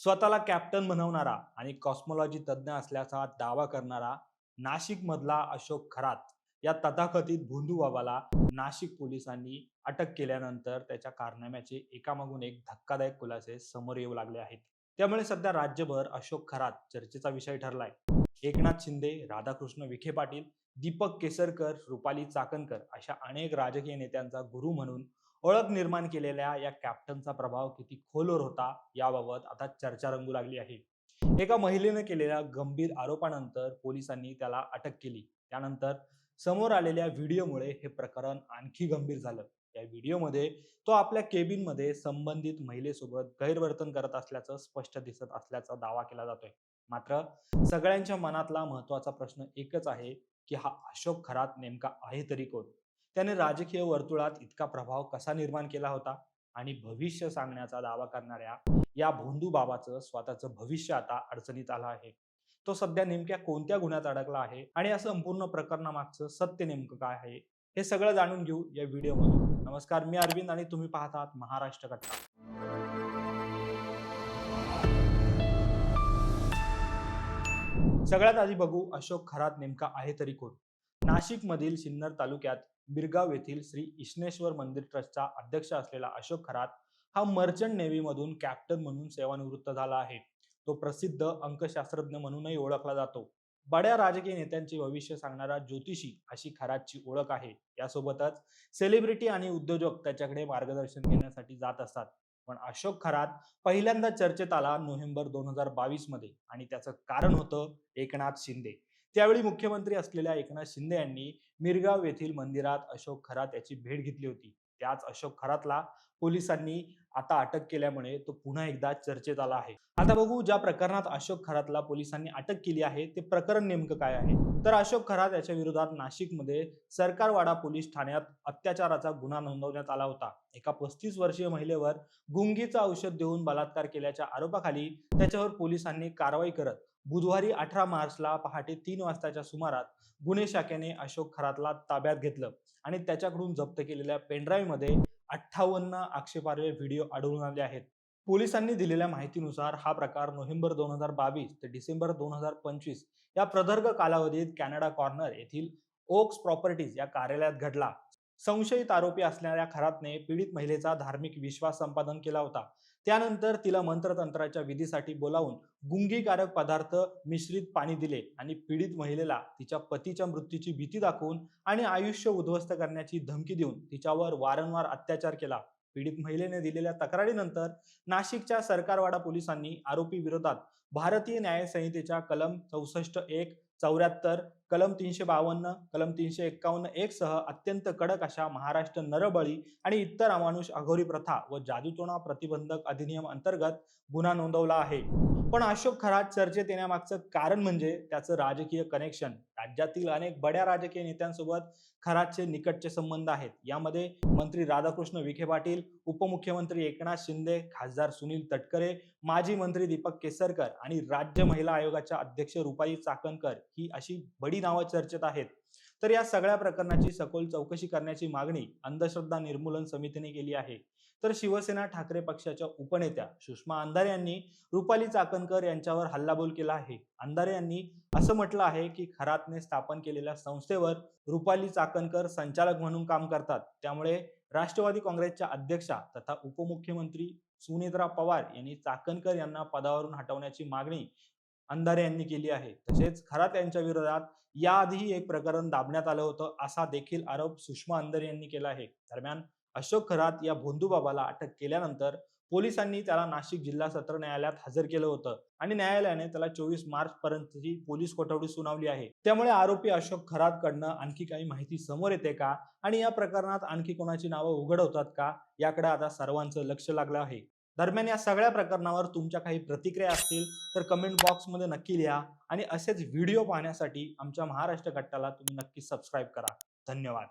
स्वतःला कॅप्टन बनवणारा आणि कॉस्मॉलॉजी तज्ज्ञ असल्याचा दावा करणारा नाशिक मधला अशोक खरात या तथाकथित भोंदू बाबाला नाशिक पोलिसांनी अटक केल्यानंतर त्याच्या कारनाम्याचे एकामागून एक धक्कादायक खुलासे समोर येऊ लागले आहेत. त्यामुळे सध्या राज्यभर अशोक खरात चर्चेचा विषय ठरलाय. एकनाथ शिंदे, राधाकृष्ण विखे पाटील, दीपक केसरकर, रुपाली चाकणकर अशा अनेक राजकीय नेत्यांचा गुरु म्हणून ओळख निर्माण केलेल्या या कॅप्टनचा प्रभाव किती खोलवर होता याबाबत आता चर्चा रंगू लागली आहे. एका महिलेने केलेल्या गंभीर आरोपानंतर पोलिसांनी त्याला अटक केली. त्यानंतर समोर आलेल्या व्हिडिओमुळे हे प्रकरण आणखी गंभीर झालं. या व्हिडिओमध्ये तो आपल्या केबिनमध्ये संबंधित महिलेसोबत गैरवर्तन करत असल्याचं स्पष्ट दिसत असल्याचा दावा केला जातोय. मात्र सगळ्यांच्या मनातला महत्वाचा प्रश्न एकच आहे की हा अशोक खरात नेमका आहे तरी कोण? त्याने राजकीय वर्तुळात इतका प्रभाव कसा निर्माण केला होता? आणि भविष्य सांगण्याचा दावा करणाऱ्या या भोंदू बाबाचं स्वतःचं भविष्य आता अडचणीत आलं आहे. तो सध्या नेमक्या कोणत्या गुन्ह्यात अडकला आहे आणि या संपूर्ण प्रकरणामागचं सत्य नेमकं काय आहे, हे सगळं जाणून घेऊ या व्हिडिओमध्ये. नमस्कार, मी अरविंद आणि तुम्ही पाहतात महाराष्ट्र कट्टा. सगळ्यात आधी बघू अशोक खरात नेमका आहे तरी कोण. नाशिक मधील सिन्नर तालुक्यात बिरगाव येथील श्री इष्णेश्वर मंदिर ट्रस्टचा अध्यक्ष असलेला अशोक खरात हा मर्चंट नेव्ही मधून कॅप्टन म्हणून सेवानिवृत्त झाला आहे. तो प्रसिद्ध अंकशास्त्रज्ञ म्हणूनही ओळखला जातो. बड्या राजकीय नेत्यांचे भविष्य सांगणारा ज्योतिषी अशी खरातची ओळख आहे. यासोबतच सेलिब्रिटी आणि उद्योजक त्याच्याकडे मार्गदर्शन घेण्यासाठी जात असतात. पण अशोक खरात पहिल्यांदा चर्चेत आला नोव्हेंबर 2022 मध्ये आणि त्याचं कारण होतं एकनाथ शिंदे. त्यावेळी मुख्यमंत्री असलेल्या एकनाथ शिंदे यांनी मिरगाव येथील मंदिरात अशोक खरात याची भेट घेतली होती. त्याच अशोक खरातला पोलिसांनी आता अटक केल्यामुळे तो पुन्हा एकदा चर्चेत आला आहे. आता बघू ज्या प्रकरणात अशोक खरातला पोलिसांनी अटक केली आहे ते प्रकरण नेमकं काय आहे. तर अशोक खरात याच्या विरोधात नाशिकमध्ये सरकारवाडा पोलीस ठाण्यात अत्याचाराचा गुन्हा नोंदवण्यात आला होता. एका 35 वर्षीय महिलेवर गुंगीचं औषध देऊन बलात्कार केल्याच्या आरोपाखाली त्याच्यावर पोलिसांनी कारवाई करत बुधवारी 18 मार्चला पहाटे 3 वाजताच्या सुमारास गुन्हे शाखेने अशोक खरातला ताब्यात घेतलं आणि त्याच्याकडून जप्त केलेल्या पेनड्राईव्ह मध्ये 58 आक्षेपार्ह व्हिडिओ आढळून आले आहेत. पोलिसांनी दिलेल्या माहितीनुसार हा प्रकार नोव्हेंबर 2022 ते डिसेंबर 2025 या प्रदीर्घ कालावधीत कॅनडा कॉर्नर येथील ओक्स प्रॉपर्टीज या कार्यालयात घडला. संशयित आरोपी असणाऱ्या खरातने पीडित महिलेचा धार्मिक विश्वास संपादन केला होता. त्यानंतर तिला मंत्रतंत्राच्या विधीसाठी बोलावून गुंगीकारक पदार्थ मिश्रित पाणी दिले आणि पीडित महिलेला तिच्या पतीच्या मृत्यूची भीती दाखवून आणि आयुष्य उद्ध्वस्त करण्याची धमकी देऊन तिच्यावर वारंवार अत्याचार केला. पीडित महिलेने दिलेल्या तक्रारीनंतर नाशिकच्या सरकारवाडा पोलिसांनी आरोपी विरोधात भारतीय न्याय संहितेच्या कलम 64(1), 74, कलम 352, कलम 351(1) सह अत्यंत कडक अशा महाराष्ट्र नरबळी आणि इतर अमानुष अघोरी प्रथा व जादूटोणा प्रतिबंधक अधिनियम अंतर्गत गुन्हा नोंदवला आहे. पण अशोक खरात चर्चेत येण्यामागचं कारण म्हणजे त्याचं राजकीय कनेक्शन. राज्यातील अनेक बड्या राजकीय नेत्यांसोबत खरातचे निकटचे संबंध आहेत. यामध्ये मंत्री राधाकृष्ण विखे पाटील, उपमुख्यमंत्री एकनाथ शिंदे, खासदार सुनील तटकरे, माजी मंत्री दीपक केसरकर आणि राज्य महिला आयोगाच्या अध्यक्ष रुपाली चाकणकर ही अशी बडी नावं चर्चेत आहेत. तर या सगळ्या प्रकरणाची सखोल चौकशी करण्याची मागणी अंधश्रद्धा निर्मूलन समितीने केली आहे. तर शिवसेना ठाकरे पक्षाच्या उपनेत्या सुषमा अंधारे यांनी रुपाली चाकणकर यांच्यावर हल्लाबोल केला आहे. अंधारे यांनी असं म्हटलं आहे की खरातने स्थापन केलेल्या संस्थेवर रुपाली चाकणकर संचालक म्हणून काम करतात. त्यामुळे राष्ट्रवादी काँग्रेसच्या अध्यक्षा तथा उपमुख्यमंत्री सुनेत्रा पवार यांनी चाकणकर यांना पदावरून हटवण्याची मागणी अंधारे यांनी केली आहे. तसेच खरात यांच्या विरोधात याआधीही एक प्रकरण दाबण्यात आलं होतं असा देखील आरोप सुषमा अंधारे यांनी केला आहे. दरम्यान अशोक खरात या भोंदूबाबाला अटक केल्यानंतर पोलिसांनी त्याला नाशिक जिल्हा सत्र न्यायालयात हजर केलं होतं आणि न्यायालयाने त्याला 24 मार्च पर्यंतची पोलीस कोठडी सुनावली आहे. त्यामुळे आरोपी अशोक खरात कडनं आणखी काही माहिती समोर येते का आणि या प्रकरणात आणखी कोणाची नावं उघड होतात का, याकडे आता सर्वांचं लक्ष लागलं आहे. दरम्यान या सगळ्या प्रकरणावर तुमच्या काही प्रतिक्रिया असतील तर कमेंट बॉक्समध्ये नक्की लिहा आणि असेच व्हिडिओ पाहण्यासाठी आमच्या महाराष्ट्र कट्टाला तुम्ही नक्की सबस्क्राईब करा. धन्यवाद.